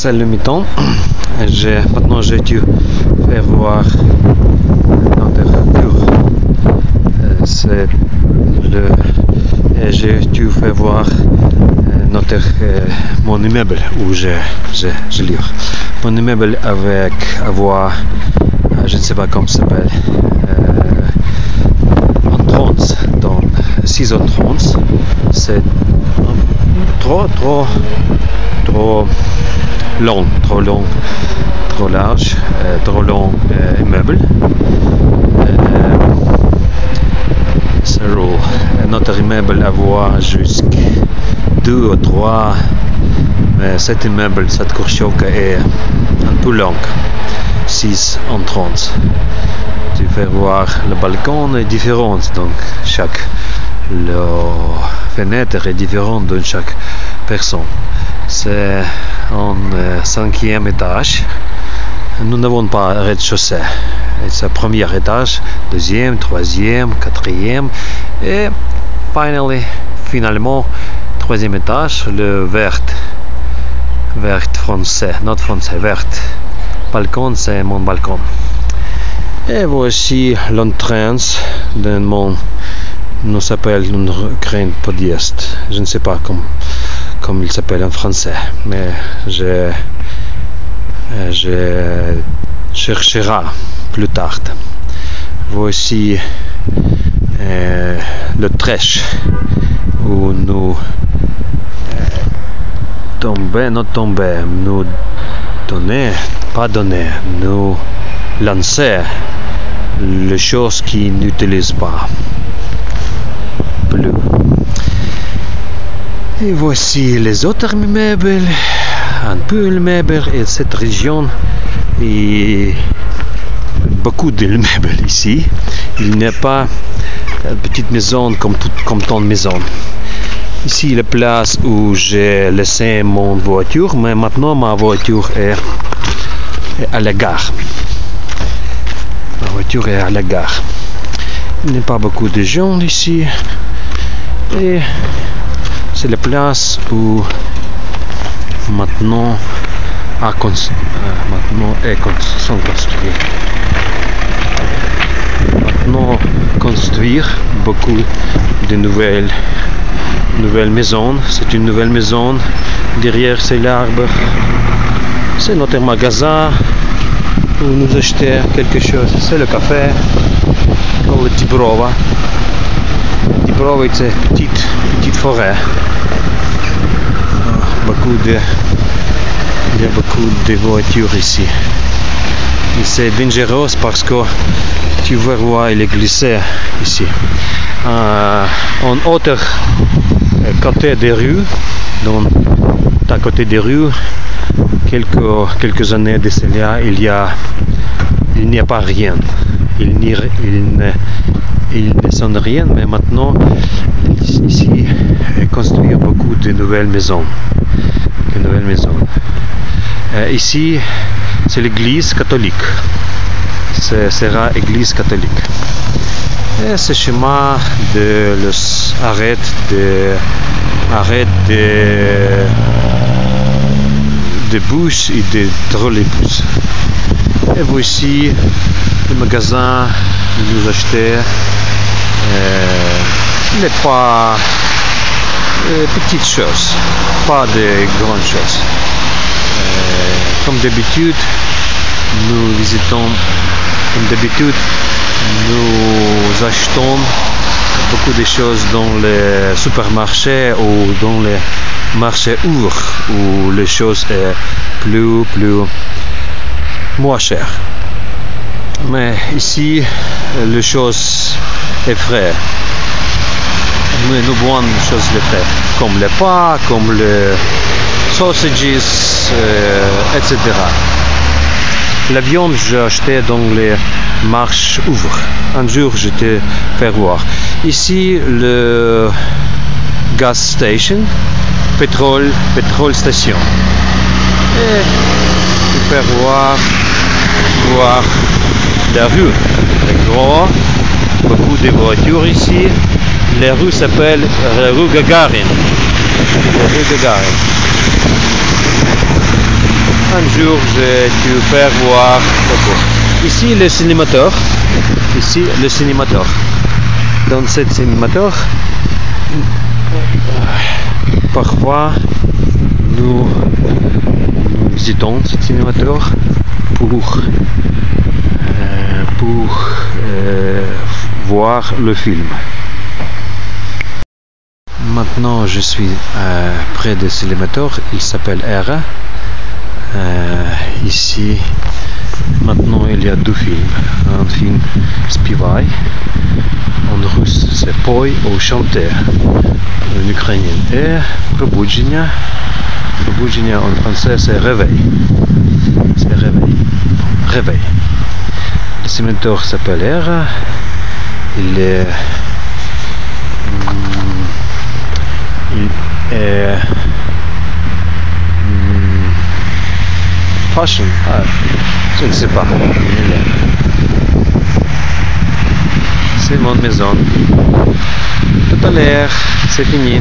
c'est le mi-temps. Maintenant j'ai dû faire voir notre cours. J'ai dû faire voir mon immeuble où je lis. Mon immeuble avec avoir, je ne sais pas comment ça s'appelle, entrance, donc 6 entrances. C'est trop long, trop large, trop long immeuble. Notre immeuble avoir jusqu'à 2 ou 3, mais cet immeuble, cette courchioka est un peu long, 6 entrances. Tu fais voir le balcon est différent, donc la fenêtre est différente de chaque personne. C'est en 5e étage. Nous n'avons pas rez-de-chaussée. C'est le premier étage, 2e, 3e, 4e et finalement 3e étage, le vert français, notre français, vert. Balcon, c'est mon balcon. Et voici l'entrance de nous s'appelle une graine podest. Je ne sais pas comme il s'appelle en français, mais je chercherai plus tard. Voici le trèche où nous nous lancer les choses qui n'utilisent pas plus. Et voici les autres immeubles, un peu l'immeuble et cette région et beaucoup d'immeubles ici. Il n'y a pas une petite maison comme ton maison. Ici la place où j'ai laissé mon voiture, mais maintenant ma voiture est à la gare. Ma voiture est à la gare. Il n'y a pas beaucoup de gens ici. Et c'est la place où maintenant sont construits. Maintenant construire beaucoup de nouvelles maisons. C'est une nouvelle maison. Derrière c'est l'arbre. C'est notre magasin où nous achetons quelque chose. C'est le café. Ou le Dibrova. Dibrova c'est une petite forêt. Il y a beaucoup de voitures ici. Et c'est dangereux parce que tu vois où il est glissé ici. En autre côté des rues, donc à côté des rues, quelques années de cela, il n'y a pas rien. Il ne sonne rien, mais maintenant ici construire beaucoup de nouvelles maisons. Ici, c'est l'église catholique. Ce sera l'église catholique. Et ce chemin de l'arrêt de bus et de trolleybus. Et voici le magasin où nous achetons mais pas petites choses, pas de grandes choses. Comme d'habitude, nous achetons beaucoup de choses dans les supermarchés ou dans les marchés où les choses sont plus moins chères. Mais ici, les choses sont frais. Nous boivons des choses frais, comme les pains, comme les sausages, etc. La viande, j'ai acheté dans les marchés ouverts. Un jour, je te fais voir. Ici, le gas station, pétrole station. Et tu peux voir la rue. C'est gros, beaucoup de voitures ici. La rue s'appelle la rue Gagarin. un jour j'ai dû faire voir. Ici le cinémateur. Ici le cinémateur. Dans ce cinémateur, parfois nous visitons ce cinémateur pour voir le film. Maintenant je suis près de cinémateur, il s'appelle Era. Ici maintenant il y a deux films. Un film Spivai, en russe c'est Poi au chanter, en ukrainien et Probudzenia. Probudzenia en français c'est Réveil. C'est Réveil. Réveil. Le cinémateur s'appelle Era. Il est fashion, je ne sais pas. C'est mon maison. Tout à l'heure, c'est fini.